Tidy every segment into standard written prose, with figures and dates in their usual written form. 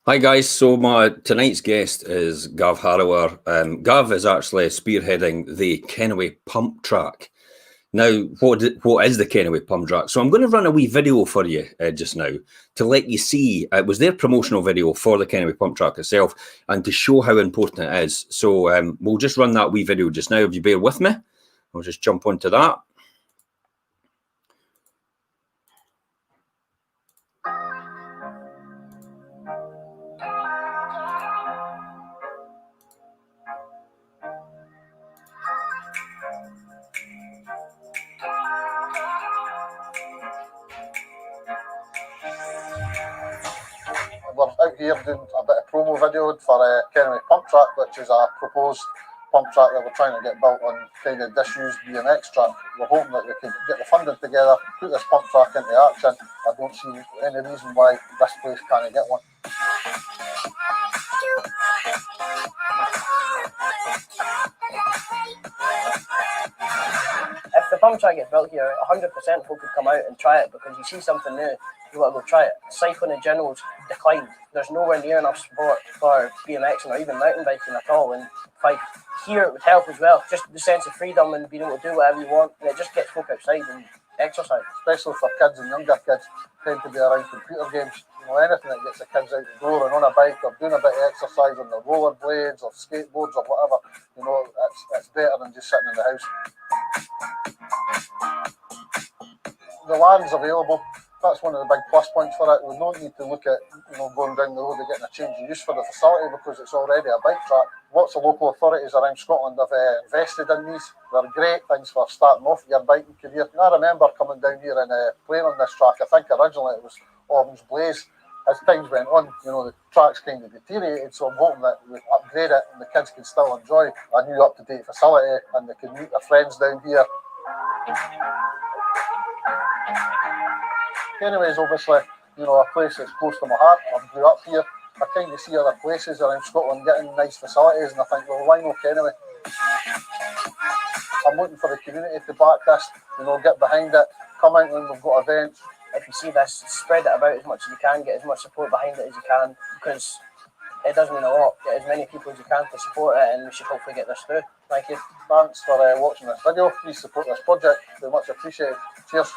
Hi guys, so my tonight's guest is Gav Harrower. Gav is actually spearheading the Kennoway pump track. Now, what is the Kennoway pump track? So I'm going to run a wee video for you just now to let you see. It was their promotional video for the Kennoway pump track itself and to show how important it is. So we'll just run that wee video just now. If you bear with me, I'll just jump onto that. We're out here doing a bit of promo video for Kennoway pump track, which is a proposed pump track that we're trying to get built on kind of disused BMX track. We're hoping that we can get the funding together, put this pump track into action. I don't see any reason why this place can't get one. If the pump track gets built here, 100% people could come out and try it because you see something new, you want to go try it. Cycling in general's declined. There's nowhere near enough support for BMX or even mountain biking at all in Fife. Here it would help as well, just the sense of freedom and being able to do whatever you want, and it just gets folk outside and exercise. Especially for kids and younger kids, tend to be around computer games. You know, anything that gets the kids out the door and on a bike or doing a bit of exercise on the rollerblades or skateboards or whatever, you know, it's better than just sitting in the house. The land's available. That's one of the big plus points for it. We don't need to look at, you know, going down the road and getting a change of use for the facility because it's already a bike track. Lots of local authorities around Scotland have invested in these. They're great things for starting off your biking career. And I remember coming down here and playing on this track. I think originally it was Orange Blaze. As times went on, you know, the track's kind of deteriorated, so I'm hoping that we upgrade it and the kids can still enjoy a new up-to-date facility and they can meet their friends down here. Kennoway is obviously, you know, a place that's close to my heart. I grew up here. I kind of see other places around Scotland getting nice facilities, and I think, well, why not Kennoway? I'm looking for the community to back this, you know, get behind it, come out when we've got events. If you see this, spread it about as much as you can, get as much support behind it as you can, because it does mean a lot. Get as many people as you can to support it, and we should hopefully get this through. Thank you. Thanks for watching this video. Please support this project. Very much appreciated. Cheers.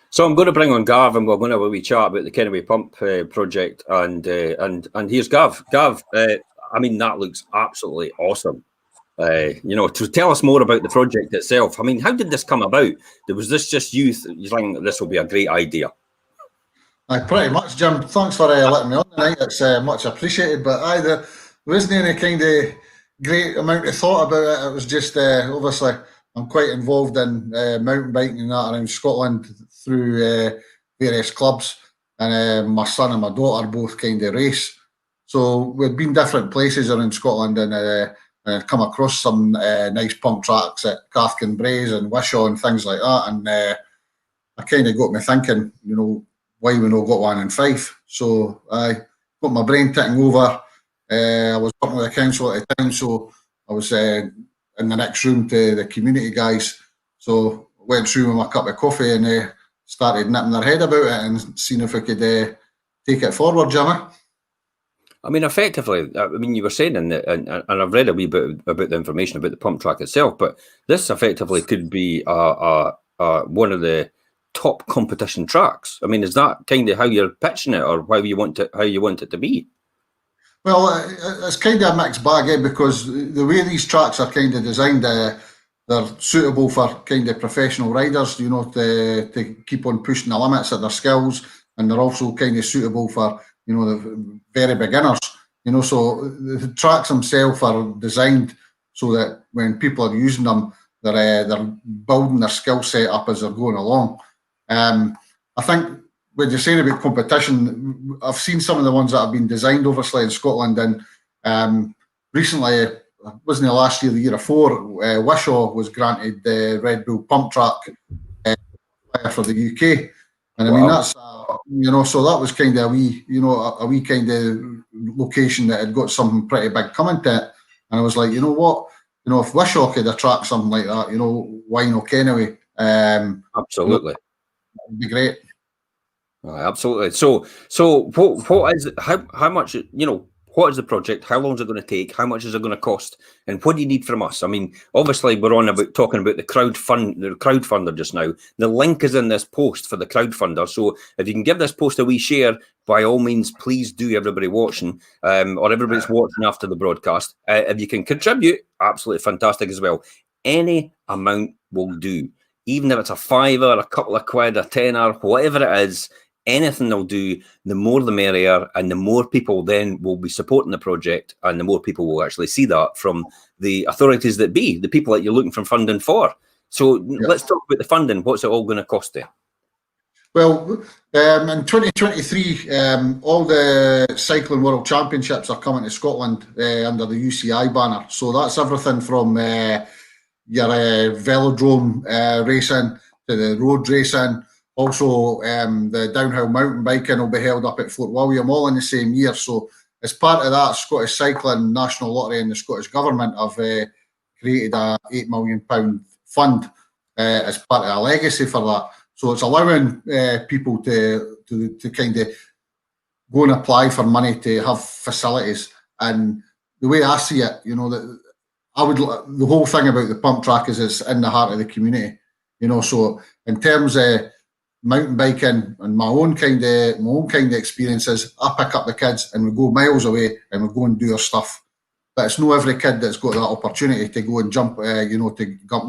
So I'm going to bring on Gav, and we're going to have a wee chat about the Kennoway pump project. And here's Gav. Gav, I mean, that looks absolutely awesome. You know, to tell us more about the project itself. I mean, how did this come about? Was this just you think this will be a great idea? Pretty much, Jim. Thanks for letting me on tonight. It's much appreciated. But there wasn't any kind of great amount of thought about it. It was just obviously I'm quite involved in mountain biking and that around Scotland through various clubs, and my son and my daughter both kind of race. So we've been different places around Scotland and come across some nice pump tracks at Cathkin-Braes and Wishaw and things like that. And I kind of got me thinking, you know, why we not got one in Fife. So I got my brain ticking over. I was working with the council at the time, so I was in the next room to the community guys. So I went through with my cup of coffee and started nipping their head about it and seeing if we could take it forward, Jimmy. I mean, effectively, I mean, you were saying, and I've read a wee bit about the information about the pump track itself, but this effectively could be one of the top competition tracks. I mean, is that kind of how you're pitching it, or how you want it to be? Well, it's kind of a mixed bag, because the way these tracks are kind of designed, they're suitable for kind of professional riders, you know, to keep on pushing the limits of their skills, and they're also kind of suitable for, you know, the very beginners, you know. So the tracks themselves are designed so that when people are using them, they're building their skill set up as they're going along. I think when you're saying about competition, I've seen some of the ones that have been designed obviously in Scotland, and recently, wasn't it last year, the year before, Wishaw was granted the Red Bull pump track for the UK. And I mean, that's, you know, so that was kind of a wee kind of location that had got something pretty big coming to it. And I was like, you know what, You know, if Wishaw could attract something like that, you know, why not Kennoway? Absolutely. You know, it'd be great. Absolutely. So what is how much, you know, what is the project? How long is it going to take? How much is it going to cost? And what do you need from us? I mean, obviously we're on about talking about the crowdfunder just now. The link is in this post for the crowdfunder. So if you can give this post a wee share, by all means, please do, everybody watching, or everybody's watching after the broadcast. If you can contribute, absolutely fantastic as well. Any amount will do. Even if it's a fiver, a couple of quid, a tenner, whatever it is, anything they'll do, the more the merrier, and the more people then will be supporting the project, and the more people will actually see that from the authorities that be, the people that you're looking for funding for. So let's talk about the funding. What's it all going to cost there? Well, in 2023, all the Cycling World Championships are coming to Scotland under the UCI banner. So that's everything from your velodrome racing to the road racing. Also, the downhill mountain biking will be held up at Fort William, all in the same year. So, as part of that, Scottish Cycling National Lottery and the Scottish Government have created a £8 million fund as part of a legacy for that. So, it's allowing people to kind of go and apply for money to have facilities. And the way I see it, you know, that the whole thing about the pump track is it's in the heart of the community. You know, so in terms of mountain biking and my own kind of experiences, I pick up the kids and we go miles away and we go and do our stuff. But it's not every kid that's got that opportunity to go and jump,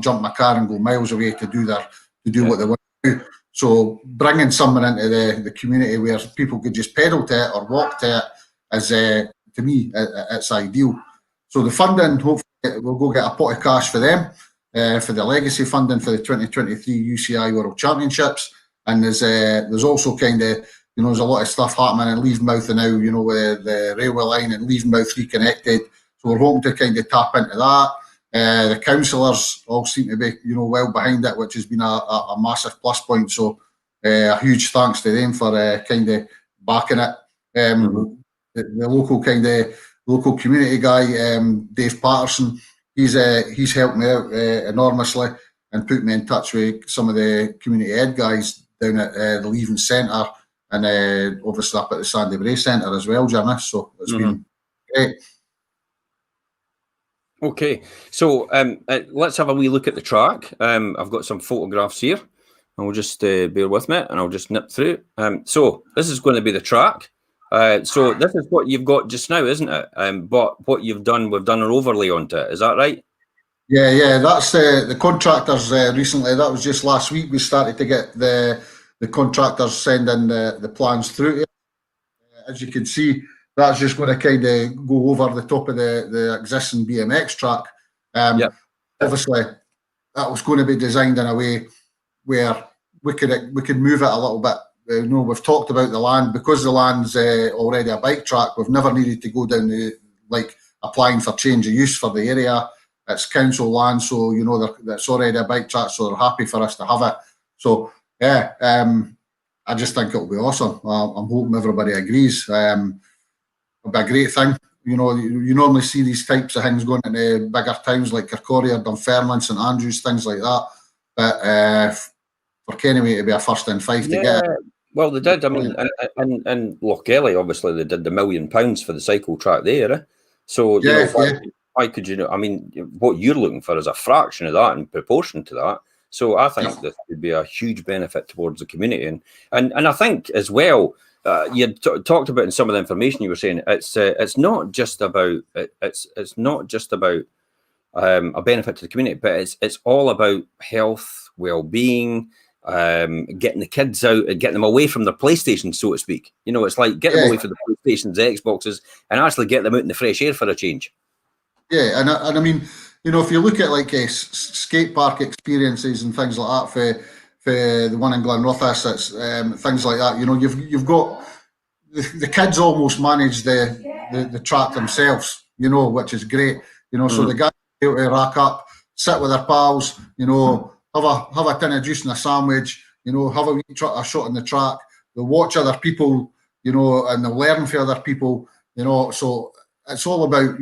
jump my car and go miles away to do what they want to do. So bringing someone into the community where people could just pedal to it or walk to it is, to me, it's ideal. So the funding, hopefully, we'll go get a pot of cash for them, for the legacy funding for the 2023 UCI World Championships. And there's also kind of, you know, there's a lot of stuff happening in Leavenmouth now, you know, with the railway line and Leavenmouth reconnected. So we're hoping to kind of tap into that. The councillors all seem to be, you know, well behind it, which has been a massive plus point. So a huge thanks to them for kind of backing it. The local community guy, Dave Patterson, he's helped me out enormously and put me in touch with some of the community ed guys down at the Leaving Centre and obviously up at the Sandy Bray Centre as well, Jimmy. So it's been great. Okay, so let's have a wee look at the track. I've got some photographs here, and we'll just bear with me, and I'll just nip through. So this is going to be the track. So this is what you've got just now, isn't it? But what you've done, we've done an overlay onto it. Is that right? Yeah. That's the contractors recently. That was just last week. We started to get the contractors sending the plans through. As you can see, that's just going to kind of go over the top of the existing BMX track. Obviously, that was going to be designed in a way where we could move it a little bit. You know, we've talked about the land because the land's already a bike track. We've never needed to go down applying for change of use for the area. It's council land, so you know that's already a bike track, so they're happy for us to have it. So yeah, I just think it'll be awesome. I'm hoping everybody agrees. It'll be a great thing. You know, you normally see these types of things going into bigger towns like Kirkcaldy, Dunfermline, St Andrews, things like that. But for Kennoway to be a first in Fife to get it. Well, they did. I mean, and Lochgelly, obviously, they did the £1 million for the cycle track there. So, why could you know? I mean, what you're looking for is a fraction of that in proportion to that. So I think this would be a huge benefit towards the community. And I think as well, you talked about in some of the information you were saying, it's not just about it's not just about a benefit to the community, but it's all about health, well-being, getting the kids out and getting them away from their PlayStation, so to speak. You know, it's like get them away from the PlayStations, the Xboxes, and actually get them out in the fresh air for a change. Yeah, and I mean, you know, if you look at like skate park experiences and things like that for the one in Glenrothes, it's things like that. You know, you've got the kids almost manage the track themselves. You know, which is great. You know, so the guys able to rack up, sit with their pals. You know, have a tin of juice and a sandwich. You know, have a shot on the track. They'll watch other people. You know, and they'll learn from other people. You know, so it's all about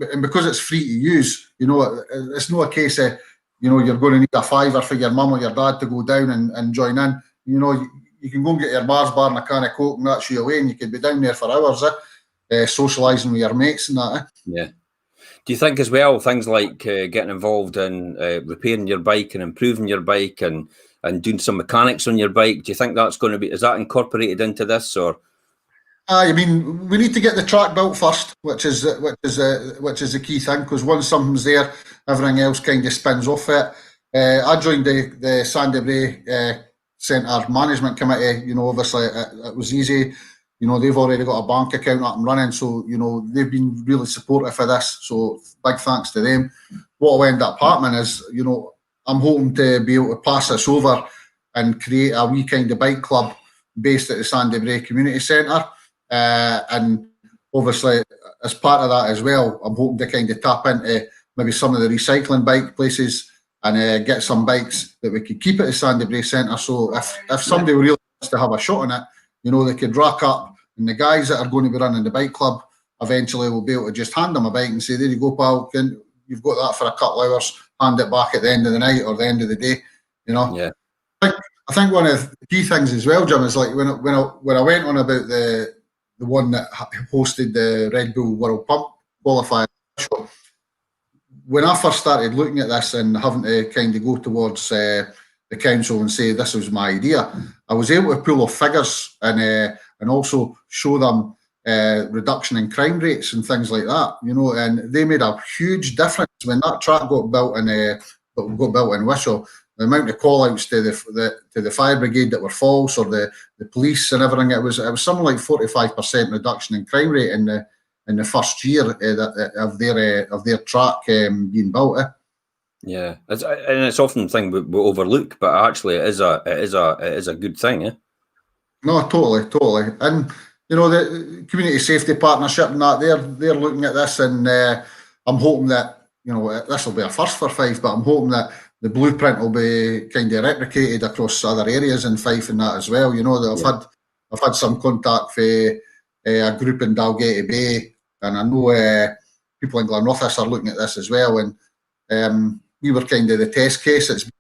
and because it's free to use, you know, it's not a case of, you know, you're going to need a fiver for your mum or your dad to go down and join in. You know, you can go and get your Mars bar and a can of Coke and that's you away, and you could be down there for hours, socialising with your mates and that. Yeah. Do you think as well things like getting involved in repairing your bike and improving your bike and doing some mechanics on your bike? Do you think that's going to be, is that incorporated into this, or? I mean, we need to get the track built first, which is the key thing, because once something's there, everything else kind of spins off it. I joined the Sandy Brae Centre Management Committee. You know, obviously it was easy. You know, they've already got a bank account up and running, so, you know, they've been really supportive of this. So big thanks to them. What will end up happening is, you know, I'm hoping to be able to pass this over and create a wee kind of bike club based at the Sandy Brae Community Centre. And obviously, as part of that as well, I'm hoping to kind of tap into maybe some of the recycling bike places and get some bikes that we could keep at the Sandy Brae Centre. So if somebody really wants to have a shot on it, you know, they could rack up, and the guys that are going to be running the bike club eventually will be able to just hand them a bike and say, there you go, pal, you've got that for a couple of hours, hand it back at the end of the night or the end of the day, you know. Yeah. I think one of the key things as well, Jim, is like when I went on about the one that hosted the Red Bull World Pump qualifier show, when I first started looking at this and having to kind of go towards the council and say this was my idea, I was able to pull off figures and also show them reduction in crime rates and things like that, you know, and they made a huge difference when that track got built in Whistle. The amount of call-outs to the fire brigade that were false, or the police and everything, it was something like 45% reduction in crime rate in the first year of their track being built. Yeah, and it's often a thing we overlook, but actually it is a good thing. Yeah. No, totally, and you know, the community safety partnership and that, they're looking at this, and I'm hoping that, you know, this will be a first for Fife, but I'm hoping that the blueprint will be kind of replicated across other areas in Fife and that as well. You know, that I've had some contact for a group in Dalgety Bay, and I know people in Glenrothes are looking at this as well. And we were kind of the test case. It's been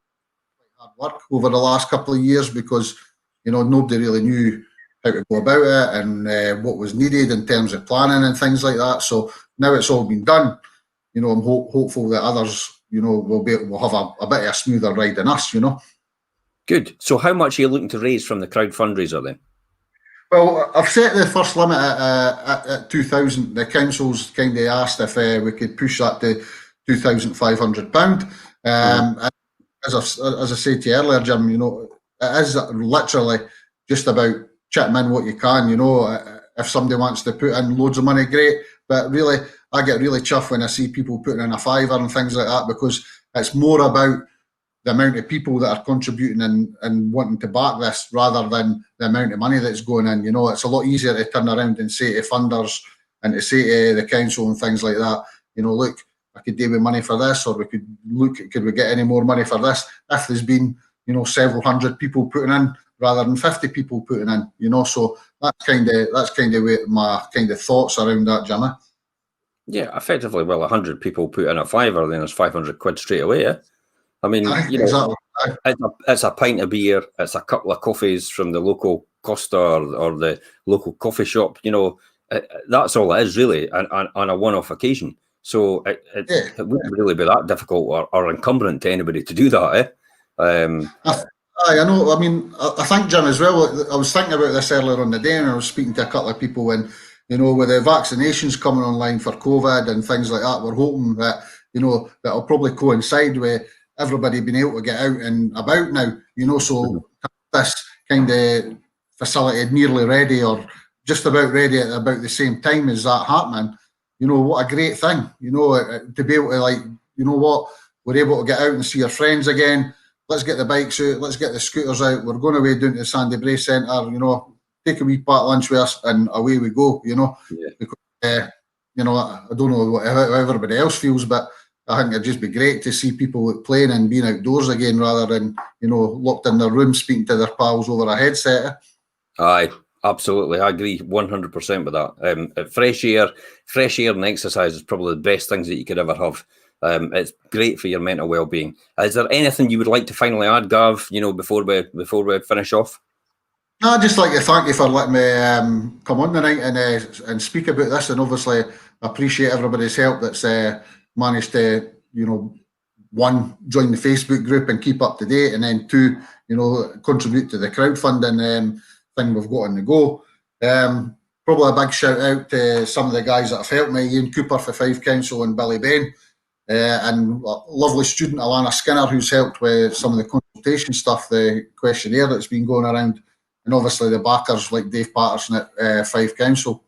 quite hard work over the last couple of years because, you know, nobody really knew how to go about it and what was needed in terms of planning and things like that. So now it's all been done. You know, I'm hopeful that others, you know, will have a bit of a smoother ride than us, you know. Good. So how much are you looking to raise from the crowd fundraiser then? Well, I've set the first limit at 2,000. The council's kind of asked if we could push that to £2,500. And as I said to you earlier, Jim, you know, it is literally just about chipping in what you can, you know. If somebody wants to put in loads of money, great. But really, I get really chuffed when I see people putting in a fiver and things like that, because it's more about the amount of people that are contributing and wanting to back this rather than the amount of money that's going in. You know, it's a lot easier to turn around and say to funders and to say to the council and things like that, you know, look, I could do with money for this, or we could look, could we get any more money for this? If there's been, you know, several hundred people putting in rather than 50 people putting in, you know, so that's kind of where my kind of thoughts around that, Jimmy. Yeah, effectively, well, 100 people put in a fiver, then there's 500 quid straight away. Yeah? I mean, you know, exactly. It's a pint of beer, it's a couple of coffees from the local Costa or the local coffee shop. You know, that's all it is really, on a one-off occasion. So it wouldn't really be that difficult or encumbrant to anybody to do that. I know. I mean, I think, Jim, as well, I was thinking about this earlier on the day, and I was speaking to a couple of people, and, you know, with the vaccinations coming online for COVID and things like that, we're hoping that, you know, that'll probably coincide with everybody being able to get out and about now, you know, so this kind of facility nearly ready or just about ready at about the same time as that happening, you know, what a great thing, you know, to be able to, like, you know what, we're able to get out and see our friends again. Let's get the bikes out, let's get the scooters out. We're going away down to the Sandy Brae Centre, you know, take a wee part lunch with us and away we go, you know. Yeah. Because, you know, I don't know how everybody else feels, but I think it'd just be great to see people playing and being outdoors again rather than, you know, locked in their room speaking to their pals over a headset. Aye, Absolutely, I agree 100% with that. Fresh air and exercise is probably the best things that you could ever have. It's great for your mental well-being. Is there anything you would like to finally add, Gav? Before we finish off? No, I'd just like to thank you for letting me come on tonight and speak about this, and obviously appreciate everybody's help that's managed to, one, join the Facebook group and keep up to date, and then two, contribute to the crowdfunding thing we've got on the go. Probably a big shout out to some of the guys that have helped me, Ian Cooper for Fife Council and Billy Bain, and a lovely student, Alana Skinner, who's helped with some of the consultation stuff, the questionnaire that's been going around, and obviously the backers like Dave Patterson at Fife Council.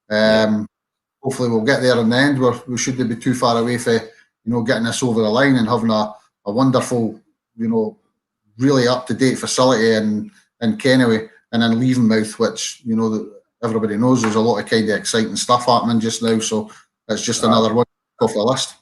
Hopefully we'll get there in the end. We shouldn't be too far away for getting this over the line and having a wonderful, really up-to-date facility in Kennoway and in Leavenmouth, which everybody knows there's a lot of kind of exciting stuff happening just now. So it's just another one off the list.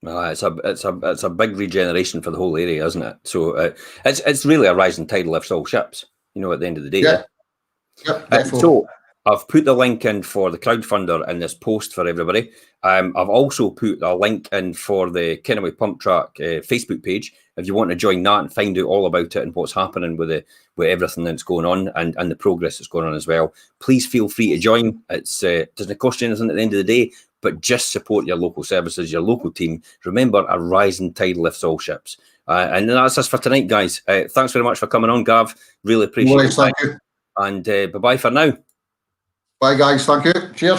It's a big regeneration for the whole area, isn't it? So it's really a rising tide lifts all ships. At the end of the day. Yeah. So I've put the link in for the crowdfunder in this post for everybody. I've also put a link in for the Kennoway Pump Track Facebook page if you want to join that and find out all about it and what's happening with everything that's going on and the progress that's going on as well. Please feel free to join. It doesn't cost you anything at the end of the day, but just support your local services, your local team. Remember, a rising tide lifts all ships. And that's us for tonight, guys. Thanks very much for coming on, Gav. Really appreciate it. Thank you. And bye-bye for now. Bye, guys. Thank you. Cheers.